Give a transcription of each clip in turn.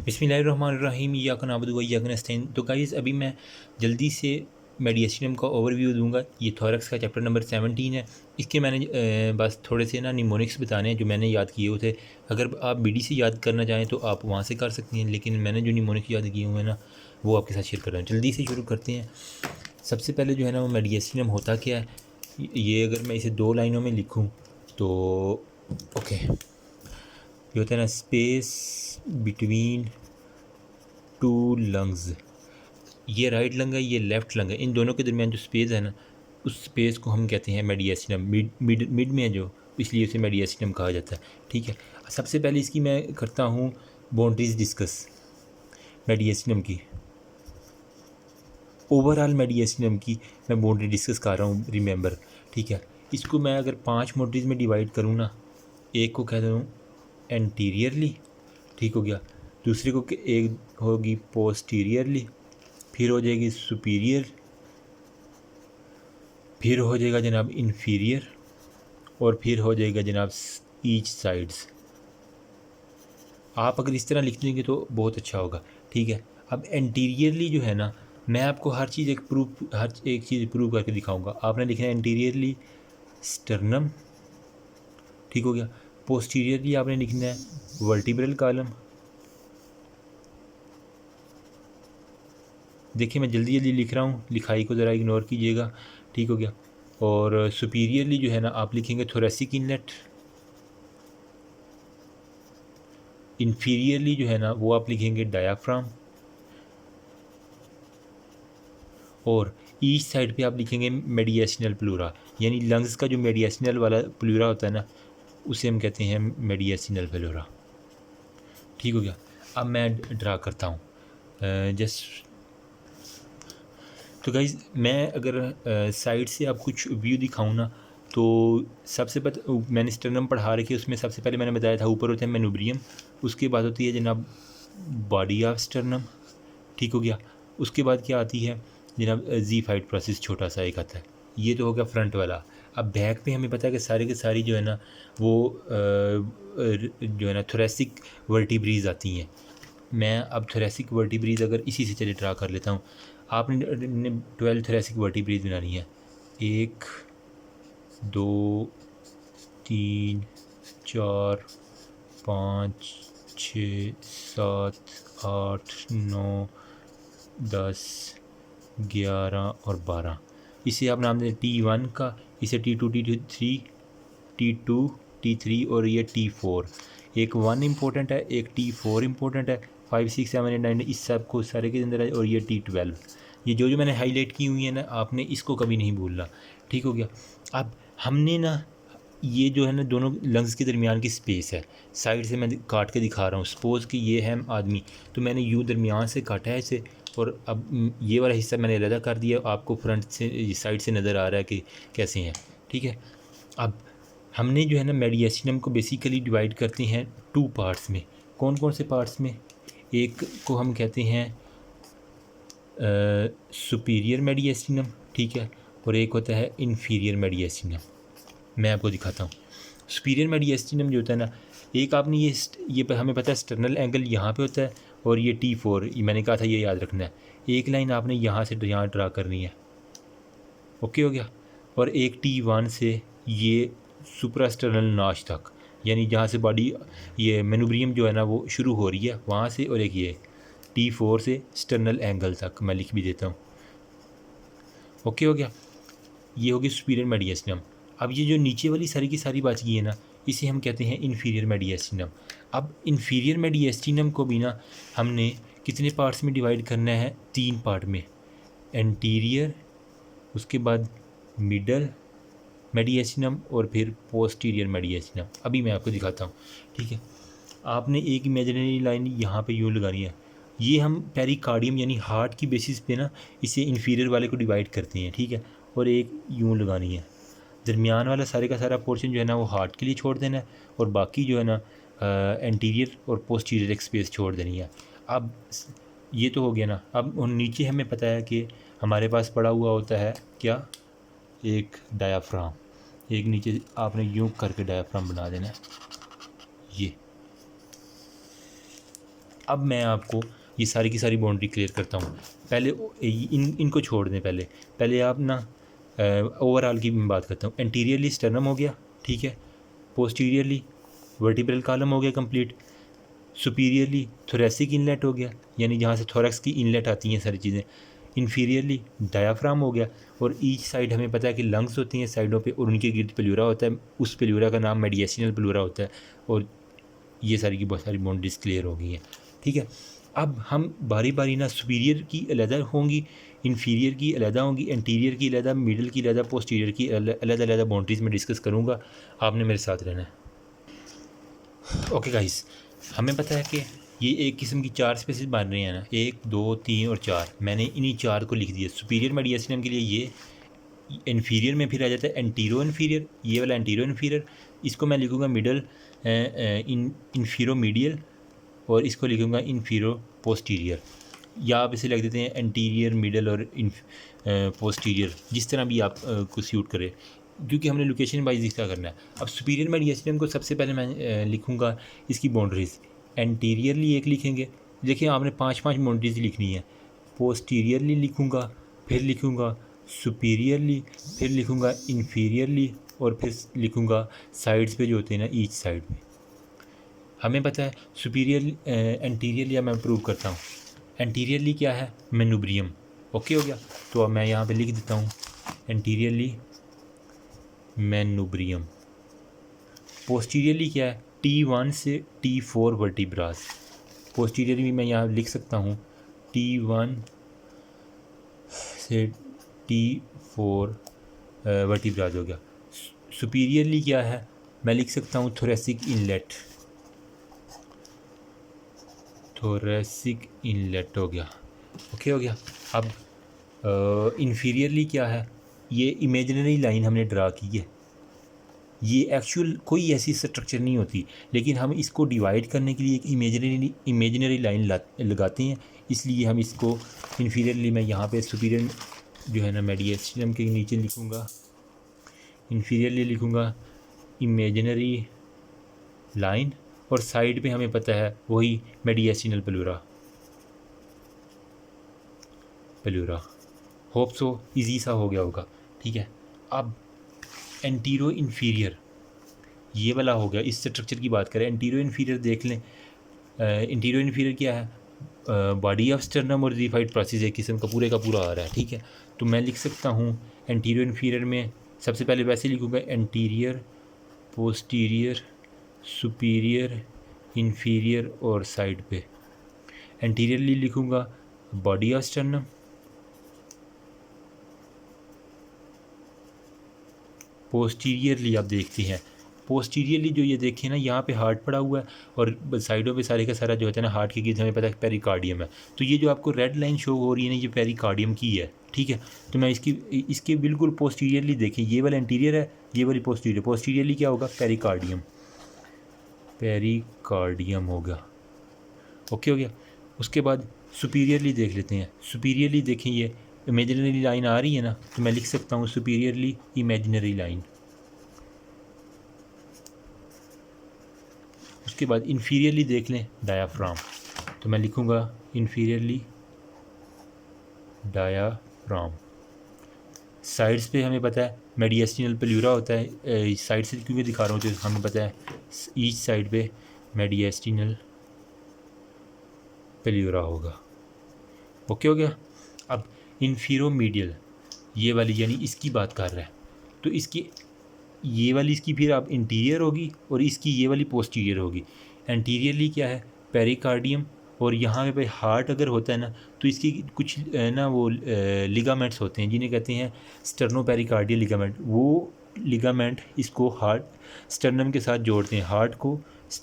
बिस्मिल्लाहिर्रहमानिर्रहीम इय्याका नअबुदु व इय्याका नस्तईन। तो गाइज़ अभी मैं जल्दी से मेडिएसिनम का ओवरव्यू दूंगा। ये थोरैक्स का चैप्टर नंबर 17 है। इसके मैंने बस थोड़े से ना निमोनिक्स बताने हैं जो मैंने याद किए हुए थे। अगर आप बीडी से याद करना चाहें तो आप वहाँ से कर सकती हैं, लेकिन मैंने जो निमोनिक्स याद किए हुए हैं ना वो आपके साथ शेयर कर रहा हूँ। जल्दी से शुरू करते हैं। सबसे पहले जो है ना वो मेडिएसिनम होता क्या है, ये अगर मैं इसे 2 लाइनों में लिखूँ तो ओके, ये होता है ना स्पेस बिटवीन 2 लंग्स। ये राइट लंग है, ये लेफ़्ट लंग है, इन दोनों के दरमियान जो स्पेस है ना उस स्पेस को हम कहते हैं मेडिएसिनम। मिड में है जो, इसलिए उसे मेडिएसिनम कहा जाता है। ठीक है, सबसे पहले इसकी मैं करता हूँ बाउंड्रीज डिस्कस मेडिएसिनम की। ओवरऑल मेडिएसिनम की मैं बाउंड्री डिस्कस कर रहा हूँ, रिमेंबर। ठीक है, इसको मैं अगर 5 बाउंड्रीज में डिवाइड करूँ ना, एक को कहता हूँ एंटीरियरली, ठीक हो गया। दूसरे को एक होगी पोस्टीरियरली, फिर हो जाएगी सुपीरियर, फिर हो जाएगा जनाब इन्फीरियर, और फिर हो जाएगा जनाब ईच साइड्स। आप अगर इस तरह लिख देंगे तो बहुत अच्छा होगा। ठीक है, अब एंटीरियरली जो है ना, मैं आपको हर चीज़ प्रूव करके दिखाऊंगा। आपने लिखना है एंटीरियरली स्टर्नम, ठीक हो गया। पोस्टीरियरली आपने लिखना है वर्टिब्रल कॉलम। देखिए मैं जल्दी जल्दी लिख रहा हूँ, लिखाई को ज़रा इग्नोर कीजिएगा, ठीक हो गया। और सुपीरियरली जो है ना आप लिखेंगे थोरेसिक इनलेट। इन्फीरियरली जो है ना वो आप लिखेंगे डायाफ्राम। और ईच साइड पे आप लिखेंगे मेडिएसिनल प्लूरा, यानी लंग्स का जो मेडिएसिनल वाला प्लूरा होता है ना उसे हम कहते हैं मेडिएसिनल प्लूरा। ठीक हो गया। अब मैं ड्रा करता हूँ जस्ट। तो गाइज़ मैं अगर साइड से आप कुछ व्यू दिखाऊँ ना, तो सबसे मैंने स्टर्नम पढ़ा रखी है, उसमें सबसे पहले मैंने बताया था ऊपर होता है मेनुब्रियम, उसके बाद होती है जनाब बॉडी ऑफ स्टर्नम, ठीक हो गया। उसके बाद क्या आती है जनाब ज़ीफाइड प्रोसेस, छोटा सा एक आता है। ये तो हो गया फ्रंट वाला। अब बैक पे हमें पता है कि सारे के सारी जो है ना वो जो है ना थोरेसिक वर्टिब्रीज आती हैं। मैं अब थोरेसिक वर्टिब्रीज अगर इसी से चले ड्रा कर लेता हूँ। आपने 12 थोरेसिक वर्टिब्रीज बनानी है। 1 2 3 4 5 6 7 8 9 10 11 और 12। इसे आप नाम दें T1 का, इसे T2 T3 T2 T3 और ये T4। एक 1 इम्पोर्टेंट है, एक T4 इम्पोर्टेंट है। 5 6 7 8 9 इस सब को सारे के अंदर है। और ये T12। ये जो मैंने हाईलाइट की हुई है ना, आपने इसको कभी नहीं भूलना, ठीक हो गया। अब हमने ना ये जो है ना दोनों लंग्स के दरमियान की स्पेस है, साइड से मैं काट के दिखा रहा हूँ। सपोज़ कि ये है आदमी, तो मैंने यूँ दरमियान से काटा है इसे, और अब ये वाला हिस्सा मैंने अलग कर दिया। आपको फ्रंट से साइड से नज़र आ रहा है कि कैसे हैं, ठीक है। अब हमने जो है ना मेडिएसिनम को बेसिकली डिवाइड करते हैं 2 पार्ट्स में। कौन कौन से पार्ट्स में? एक को हम कहते हैं सुपीरियर मेडिएसिनम, ठीक है, और एक होता है इन्फीरियर मेडिएसिनम। मैं आपको दिखाता हूँ। सुपीरियर मेडिएसिनम जो होता है ना, एक आपने ये हमें पता है स्टर्नल एंगल यहाँ पे होता है, और ये T4 ये मैंने कहा था ये याद रखना है। एक लाइन आपने यहाँ से यहाँ ड्रा करनी है, ओके हो गया। और एक T1 से ये सुप्रास्टर्नल नॉच तक, यानी जहाँ से बॉडी ये मेनुब्रियम जो है ना वो शुरू हो रही है वहाँ से, और एक ये T4 से स्टर्नल एंगल तक मैं लिख भी देता हूँ, ओके हो गया। ये होगी सुपीरियर मेडिएसिनम। अब ये जो नीचे वाली सारी की सारी बच गई है ना, इसे हम कहते हैं इन्फीरियर मेडिएसिनम। अब इन्फीरियर मेडिएसिनम को भी ना हमने कितने पार्ट्स में डिवाइड करना है? 3 पार्ट में। एंटीरियर, उसके बाद मिडल मेडिएसिनम, और फिर पोस्टीरियर मेडिएसिनम। अभी मैं आपको दिखाता हूँ, ठीक है। आपने एक इमेजिनरी लाइन यहाँ पे यूँ लगानी है। ये हम पेरिकार्डियम यानी हार्ट की बेसिस पे ना इसे इन्फीरियर वाले को डिवाइड करते हैं, ठीक है। और एक यूँ लगानी है। दरमियान वाला सारे का सारा पोर्शन जो है ना वो हार्ट के लिए छोड़ देना है, और बाकी जो है ना एंटीरियर और पोस्टीरियर एक स्पेस छोड़ देनी है। अब ये तो हो गया ना। अब नीचे हमें पता है कि हमारे पास पड़ा हुआ होता है क्या? एक डायाफ्राम। एक नीचे आपने यूँ करके डायाफ्राम बना देना है। ये अब मैं आपको ये सारी की सारी बाउंड्री क्लियर करता हूँ। पहले इनको छोड़ दें, पहले आप ना ओवरऑल की मैं बात करता हूँ। एंटीरियरली स्टर्नम हो गया, ठीक है। पोस्टीरियरली वर्टिब्रल कॉलम हो गया कंप्लीट। सुपीरियरली थोरेसिक इनलेट हो गया, यानी जहाँ से थोरैक्स की इनलेट आती हैं सारी चीज़ें। इन्फीरियरली डायाफ्राम हो गया, और ईच साइड हमें पता है कि लंग्स होती हैं साइडों पे, और उनके गिर्द प्लूरा होता है। उस प्लूरा का नाम मेडिएशनल प्लूरा होता है। और ये सारी की बहुत सारी बाउंड्रीज क्लियर हो गई हैं, ठीक है। अब हम बारी बारी ना सुपीरियर की अलहदा होंगी, इन्फीरियर की अलहदा होंगी, एंटीरियर की अलहदा, मिडल की अलहदा, पोस्टीरियर की अलग बाउंड्रीज़ में डिस्कस करूँगा। आपने मेरे साथ रहना है। ओके गाइस, हमें पता है कि ये एक किस्म की 4 स्पेसिस बन रही हैं ना, 1 2 3 और 4। मैंने इन्हीं 4 को लिख दिया। सुपीरियर मेडिएसिनम के लिए ये इन्फीरियर में फिर आ जाता है एंटीरो इन्फीरियर, ये वाला एंटीरो इन्फीरियर। इसको मैं लिखूँगा मिडल इन्फीरो मीडियल, और इसको लिखूँगा इन्फीरो पोस्टीरियर, या आप इसे लिख देते हैं एंटीरियर, मिडल और पोस्टीरियर, जिस तरह भी आप को सूट करे, क्योंकि हमने लोकेशन वाइज इसका करना है। अब सुपीरियर मेडिएसिनम को सबसे पहले मैं लिखूँगा इसकी बाउंड्रीज़। एंटीरियरली एक लिखेंगे, देखिए आपने 5 बाउंड्रीज लिखनी है। पोस्टीरियरली लिखूँगा, फिर लिखूँगा सुपीरियरली, फिर लिखूँगा इन्फीरियरली, और फिर लिखूँगा साइड्स पे जो होते हैं ना, ईच साइड पे। हमें पता है सुपीरियर एंटीरियरली, अब मैं प्रूव करता हूँ। एंटीरियरली क्या है? मेनुब्रियम। ओके हो गया, तो अब मैं यहाँ पे लिख देता हूँ एंटीरियरली मेनुब्रियम। पोस्टीरियरली क्या है? T1 से T4 वर्टिब्रास। पोस्टीरियरली मैं यहाँ लिख सकता हूँ T1 से T4 वर्टिब्रास हो गया। सुपीरियरली क्या है? मैं लिख सकता हूँ थोरेसिक इनलेट, थोरेसिक इनलेट हो गया। ओके हो गया। अब इन्फीरियरली क्या है? ये इमेजिनरी लाइन हमने ड्रा की है, ये एक्चुअल कोई ऐसी स्ट्रक्चर नहीं होती, लेकिन हम इसको डिवाइड करने के लिए एक इमेजिनरी लाइन लगाते हैं, इसलिए हम इसको इन्फीरियरली, मैं यहाँ पे सुपीरियर जो है ना मेडिएसिनम के नीचे लिखूँगा, इन्फीरियरली लिखूँगा इमेजिनरी लाइन, और साइड पे हमें पता है वही मेडिएसिनल प्लूरा। होप सो इजी सा हो गया होगा, ठीक है। अब एंटीरो इन्फीरियर ये वाला हो गया। इस स्ट्रक्चर की बात करें, एंटीरो इन्फीरियर देख लें। एंटीरो इन्फीरियर क्या है? बॉडी ऑफ स्टर्नम और रिफाइड प्रोसेस एक किस्म का पूरा आ रहा है, ठीक है। तो मैं लिख सकता हूँ एंटीरो इन्फीरियर में सबसे पहले वैसे लिखूँगा एंटीरियर, पोस्टीरियर, सुपीरियर, इन्फीरियर और साइड पे। एंटीरियरली लिखूँगा बॉडी ऑफ स्टर्नम, पोस्टीरियरली आप देखते हैं, पोस्टीरियरली जो ये देखें ना, यहाँ पे हार्ट पड़ा हुआ है, और साइडों पे सारे का सारा जो होता है ना हार्ट के गिर्द हमें पता है पेरिकार्डियम है। तो ये जो आपको रेड लाइन शो हो रही है ना, ये पेरिकार्डियम की है, ठीक है। तो मैं इसके बिल्कुल पोस्टीरियरली देखें, ये वाला एंटीरियर है, ये वाली पोस्टीरियर। पोस्टीरियरली क्या होगा? पेरिकार्डियम, पेरिकार्डियम होगा। ओके हो गया। उसके बाद सुपीरियरली देख लेते हैं। सुपीरियरली देखें, ये इमेजिनरी लाइन आ रही है ना, तो मैं लिख सकता हूँ सुपीरियरली इमेजिनरी लाइन। उसके बाद इन्फीरियरली देख लें डायाफ्राम, तो मैं लिखूँगा इन्फीरियरली डायाफ्राम। साइड्स पे हमें पता है मेडिएस्टिनल प्लूरा होता है, साइड से क्योंकि दिखा रहा हूँ, तो हमें पता है ईच साइड पे मेडिएस्टिनल प्लूरा होगा। ओके हो गया। अब इन्फीरोमीडियल ये वाली, यानी इसकी बात कर रहा है, तो इसकी ये वाली इसकी फिर आप इंटीरियर होगी, और इसकी ये वाली पोस्टीरियर होगी। एंटीरियरली क्या है? पेरिकार्डियम, और यहाँ पे हार्ट अगर होता है ना, तो इसकी कुछ ना वो लिगामेंट्स होते हैं जिन्हें कहते हैं स्टर्नो पेरिकार्डियल लिगामेंट। वो लिगामेंट इसको हार्ट स्टर्नम के साथ जोड़ते हैं। हार्ट को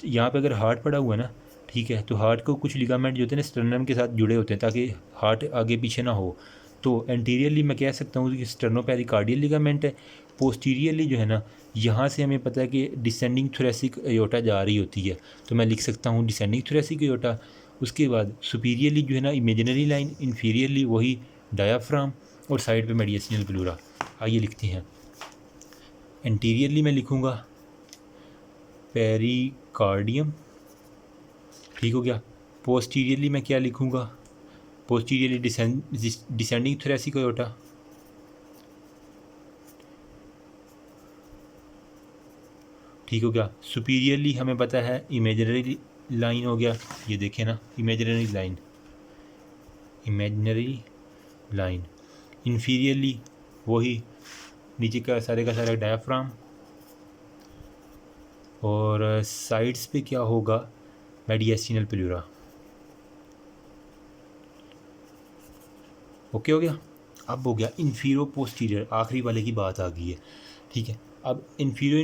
यहाँ पे अगर हार्ट पड़ा हुआ है ना, ठीक है, तो हार्ट को कुछ लिगामेंट जो होते हैं ना स्टर्नम के साथ जुड़े होते हैं, ताकि हार्ट आगे पीछे ना हो। तो एंटीरियरली मैं कह सकता हूँ कि स्टर्नो पेरिकार्डियल लिगामेंट है। पोस्टीरियरली जो है ना, यहाँ से हमें पता है कि डिसेंडिंग थोरेसिक एयोटा जा रही होती है, तो मैं लिख सकता हूँ डिसेंडिंग थोरेसिक एयोटा। उसके बाद सुपीरियरली जो है ना इमेजिनरी लाइन, इन्फीरियरली वही डायाफ्राम, और साइड पे मेडिएसिनल प्लूरा। आइए लिखते हैं। एंटीरियरली मैं लिखूँगा पेरिकार्डियम, ठीक हो गया। पोस्टीरियरली मैं क्या लिखूँगा, पोस्टीरियरली डिसेंडिंग थोरेसिक अयोर्टा, ठीक हो गया। सुपीरियरली हमें पता है इमेजिनरी लाइन हो गया, ये देखें ना, imaginary line, imaginary line. Inferiorly वही नीचे का सारा डायाफ्राम, और साइड्स पे क्या होगा, मेडिएस्टिनल प्लूरा। ओके हो गया। अब हो गया इन्फीरियर पोस्टीरियर, आखिरी वाले की बात आ गई है, ठीक है। अब एंटीरियर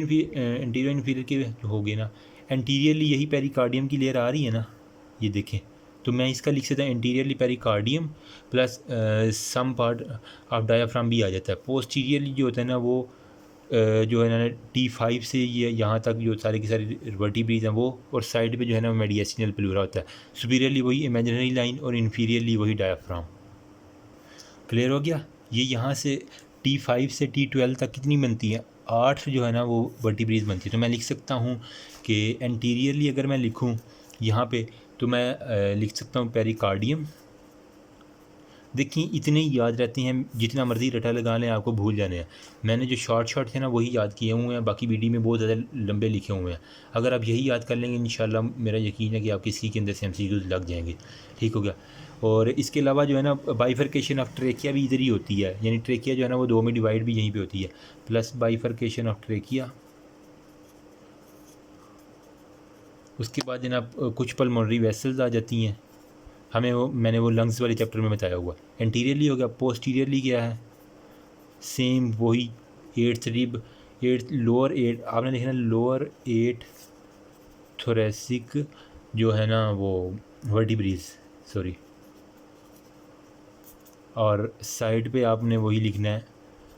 इन्फीरियर के हो गए ना, एंटीरियरली यही पेरिकार्डियम की लेयर आ रही है ना, ये देखें, तो मैं इसका लिख सकता हूँ anteriorly pericardium plus some part of diaphragm भी आ जाता है। पोस्टीरियरली जो होता है ना वो जो है ना T5 से ये यहाँ तक जो सारे की सारी वर्टिब्रेज हैं वो, और साइड पे जो है ना मेडिएस्टिनल प्लूरा होता है। सुपीरियरली वही इमेजिनरी लाइन और इन्फीरियरली वही डायाफ्राम। क्लियर हो गया। ये यहाँ से T5 से T12 तक कितनी बनती है, 8 जो है ना वो वर्टिब्रेज बनती है। तो मैं लिख सकता हूँ कि एंटीरियरली अगर मैं लिखूँ यहाँ पे, तो मैं लिख सकता हूँ पेरिकार्डियम। देखिए इतने ही याद रहते हैं, जितना मर्ज़ी रटा लगा लें आपको भूल जाने हैं। मैंने जो शॉर्ट थे ना वही याद किए हुए हैं, बाकी वीडियो में बहुत ज़्यादा लंबे लिखे हुए हैं। अगर आप यही याद कर लेंगे इंशाल्लाह मेरा यकीन है कि आपके इसी के अंदर से MCQs लग जाएंगे, ठीक हो गया। और इसके अलावा जो है ना बाइफर्केशन ऑफ ट्रेकिया भी इधर ही होती है, यानी ट्रेकिया जो है ना वो 2 में डिवाइड भी यहीं पर होती है, प्लस बाइफर्केशन ऑफ ट्रेकिया। उसके बाद जनाब कुछ पल्मोनरी वेसल्स आ जाती हैं, हमें वो मैंने वो लंग्स वाले चैप्टर में बताया हुआ। एंटीरियरली हो गया। पोस्टीरियरली क्या है, सेम वही 8th रिब, 8 लोअर 8, आपने देखना लोअर 8 थोरेसिक जो है ना वो वर्टिब्रेज, सॉरी, और साइड पे आपने वही लिखना है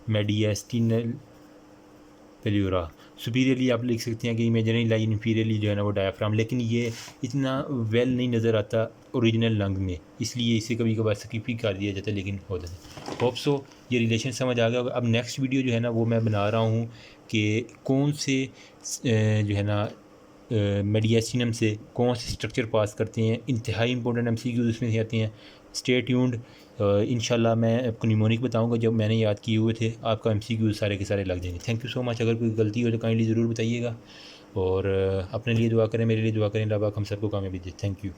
मेडिएस्टिनल प्लूरा। सुपीरियरली आप लिख सकते हैं कि इमेजिनरी लाइन, इन्फीरियरली जो है ना वो डायाफ्राम, लेकिन ये इतना वेल नहीं नज़र आता ओरिजिनल लंग में, इसलिए इसे कभी कभार स्किप ही कर दिया जाता है, लेकिन होता है। होप सो ये रिलेशन समझ आ गया। अब नेक्स्ट वीडियो जो है ना वो मैं बना रहा हूँ कि कौन से जो है ना मेडिएस्टिनम से कौन से स्ट्रक्चर पास करते हैं, इंतहाई इंपॉर्टेंट MCQs उसमें से आते हैं। स्टे ट्यून्ड, इंशाल्लाह मैं आपको निमोनिक बताऊंगा जब मैंने याद किए हुए थे, आपका MCQs सारे के सारे लग जाएंगे। Thank you so much. अगर कोई गलती हो तो काइंडली ज़रूर बताइएगा, और अपने लिए दुआ करें, मेरे लिए दुआ करें, अल्लाह पाक हम सबको कामयाबी दे। Thank you.